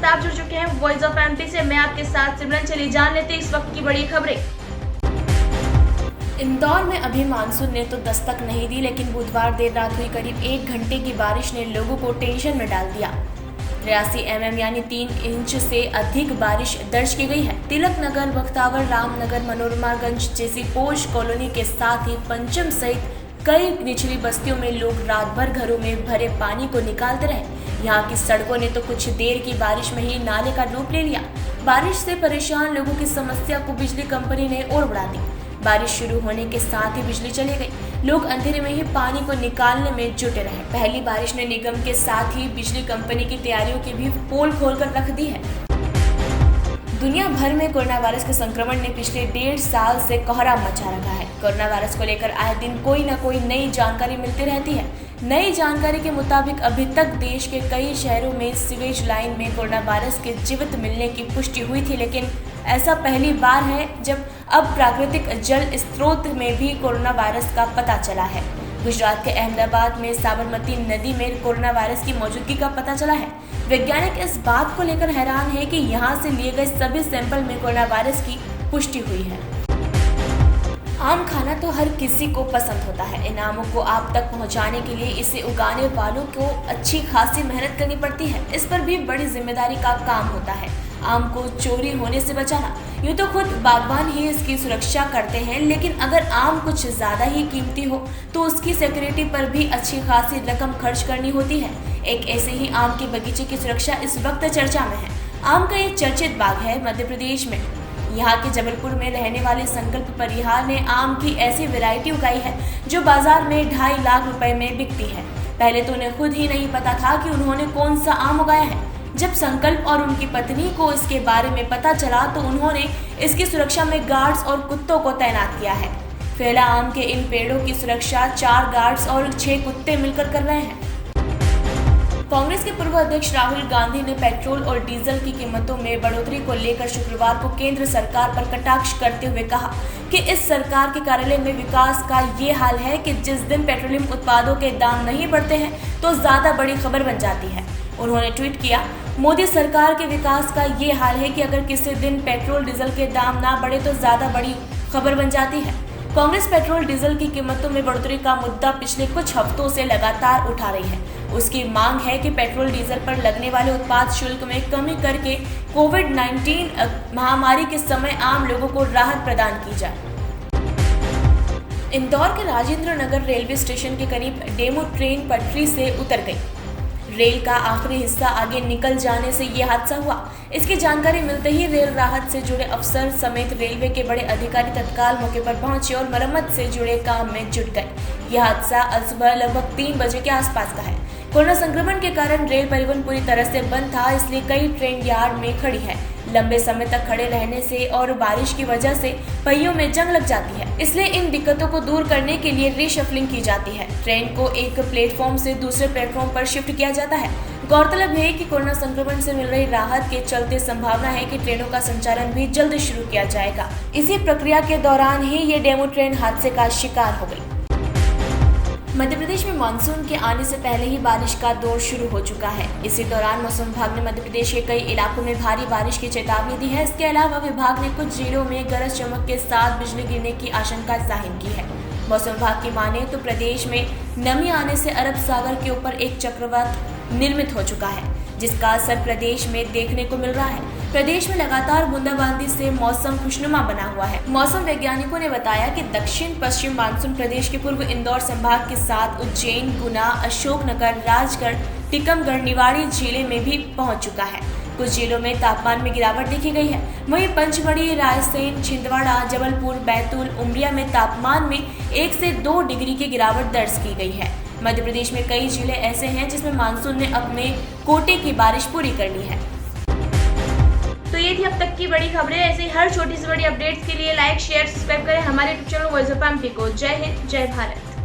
आप जुड़ चुके हैं वॉइस ऑफ एमपी से। मैं आपके साथ सिमरन। चलिए जान लेते हैं इस वक्त की बड़ी खबरें। इंदौर में अभी मानसून ने तो दस्तक नहीं दी, लेकिन बुधवार देर रात हुई करीब 1 घंटे की बारिश ने लोगों को टेंशन में डाल दिया। 83 mm यानी 3 इंच से अधिक बारिश दर्ज की गई है। तिलक नगर, बख्तावर, रामनगर, मनोरमागंज जैसी पोश कॉलोनी के साथ ही पंचम सहित कई निचली बस्तियों में लोग रात भर घरों में भरे पानी को निकालते रहे। यहाँ की सड़कों ने तो कुछ देर की बारिश में ही नाले का रूप ले लिया। बारिश से परेशान लोगों की समस्या को बिजली कंपनी ने और बढ़ा दी। बारिश शुरू होने के साथ ही बिजली चली गई। लोग अंधेरे में ही पानी को निकालने में जुटे रहे। पहली बारिश ने निगम के साथ ही बिजली कंपनी की तैयारियों की भी पोल खोलकर रख दी है। दुनिया भर में कोरोना वायरस के संक्रमण ने पिछले 1.5 साल से कोहराम मचा रखा है। कोरोना वायरस को लेकर आए दिन कोई न कोई नई जानकारी मिलती रहती है। नई जानकारी के मुताबिक अभी तक देश के कई शहरों में सीवेज लाइन में कोरोना वायरस के जीवित मिलने की पुष्टि हुई थी, लेकिन ऐसा पहली बार है जब अब प्राकृतिक जल स्रोत में भी कोरोना वायरस का पता चला है। गुजरात के अहमदाबाद में साबरमती नदी में कोरोना वायरस की मौजूदगी का पता चला है। वैज्ञानिक इस बात को लेकर हैरान है कि यहाँ से लिए गए सभी सैंपल में कोरोना वायरस की पुष्टि हुई है। आम खाना तो हर किसी को पसंद होता है। इन आमों को आप तक पहुंचाने के लिए इसे उगाने वालों को अच्छी खासी मेहनत करनी पड़ती है। इस पर भी बड़ी जिम्मेदारी का काम होता है आम को चोरी होने से बचाना। यूँ तो खुद बागवान ही इसकी सुरक्षा करते हैं, लेकिन अगर आम कुछ ज्यादा ही कीमती हो तो उसकी सिक्योरिटी पर भी अच्छी खासी रकम खर्च करनी होती है। एक ऐसे ही आम के बगीचे की सुरक्षा इस वक्त चर्चा में है। आम का एक चर्चित बाग है मध्य प्रदेश में। यहाँ के जबलपुर में रहने वाले संकल्प परिहार ने आम की ऐसी वैरायटी उगाई है जो बाजार में 2.5 लाख रुपए में बिकती है। पहले तो उन्हें खुद ही नहीं पता था कि उन्होंने कौन सा आम उगाया है। जब संकल्प और उनकी पत्नी को इसके बारे में पता चला तो उन्होंने इसकी सुरक्षा में गार्ड्स और कुत्तों को तैनात किया है। फैला आम के इन पेड़ों की सुरक्षा 4 गार्ड्स और 6 कुत्ते मिलकर कर रहे हैं। कांग्रेस के पूर्व अध्यक्ष राहुल गांधी ने पेट्रोल और डीजल की कीमतों में बढ़ोतरी को लेकर शुक्रवार को केंद्र सरकार पर कटाक्ष करते हुए कहा कि इस सरकार के कार्यालय में विकास का ये हाल है कि जिस दिन पेट्रोलियम उत्पादों के दाम नहीं बढ़ते हैं तो ज्यादा बड़ी खबर बन जाती है। उन्होंने ट्वीट किया, मोदी सरकार के विकास का ये हाल है कि अगर किसी दिन पेट्रोल डीजल के दाम ना बढ़े तो ज्यादा बड़ी खबर बन जाती है। कांग्रेस पेट्रोल डीजल की कीमतों में बढ़ोतरी का मुद्दा पिछले कुछ हफ्तों से लगातार उठा रही है। उसकी मांग है कि पेट्रोल डीजल पर लगने वाले उत्पाद शुल्क में कमी करके कोविड-19 महामारी के समय आम लोगों को राहत प्रदान की जाए। इंदौर के राजेंद्र नगर रेलवे स्टेशन के करीब डेमो ट्रेन पटरी से उतर गई। रेल का आखिरी हिस्सा आगे निकल जाने से ये हादसा हुआ। इसकी जानकारी मिलते ही रेल राहत से जुड़े अफसर समेत रेलवे के बड़े अधिकारी तत्काल मौके पर पहुंचे और मरम्मत से जुड़े काम में जुट गए। यह हादसा आज सुबह लगभग 3 बजे के आसपास का है। कोरोना संक्रमण के कारण रेल परिवहन पूरी तरह से बंद था, इसलिए कई ट्रेन यार्ड में खड़ी है। लंबे समय तक खड़े रहने से और बारिश की वजह से पहियों में जंग लग जाती है, इसलिए इन दिक्कतों को दूर करने के लिए रीशफलिंग की जाती है। ट्रेन को एक प्लेटफॉर्म से दूसरे प्लेटफॉर्म पर शिफ्ट किया जाता है। गौरतलब है कि कोरोना संक्रमण से मिल रही राहत के चलते संभावना है कि ट्रेनों का संचालन भी जल्द शुरू किया जाएगा। इसी प्रक्रिया के दौरान ही ये डेमो ट्रेन हादसे का शिकार हो गई। मध्य प्रदेश में मानसून के आने से पहले ही बारिश का दौर शुरू हो चुका है। इसी दौरान मौसम विभाग ने मध्य प्रदेश के कई इलाकों में भारी बारिश की चेतावनी दी है। इसके अलावा विभाग ने कुछ जिलों में गरज चमक के साथ बिजली गिरने की आशंका जाहिर की है। मौसम विभाग की माने तो प्रदेश में नमी आने से अरब सागर के ऊपर एक चक्रवात निर्मित हो चुका है, जिसका असर प्रदेश में देखने को मिल रहा है। प्रदेश में लगातार बूंदाबांदी से मौसम खुशनुमा बना हुआ है। मौसम वैज्ञानिकों ने बताया कि दक्षिण पश्चिम मानसून प्रदेश के पूर्व इंदौर संभाग के साथ उज्जैन, गुना, अशोकनगर, राजगढ़, टीकमगढ़, निवाड़ी जिले में भी पहुंच चुका है। कुछ जिलों में तापमान में गिरावट देखी गई है। वहीं पंचमढ़ी, रायसेन, छिंदवाड़ा, जबलपुर, बैतूल, उमरिया में तापमान में 1 से 2 डिग्री की गिरावट दर्ज की गई है। मध्य प्रदेश में कई जिले ऐसे हैं जिसमें मानसून ने अपने कोटे की बारिश पूरी कर ली है। तो ये थी अब तक की बड़ी खबरें। ऐसे ही हर छोटी से बड़ी अपडेट्स के लिए लाइक, शेयर, सब्सक्राइब करें हमारे YouTube channel voice of MP को। जय हिंद, जय भारत।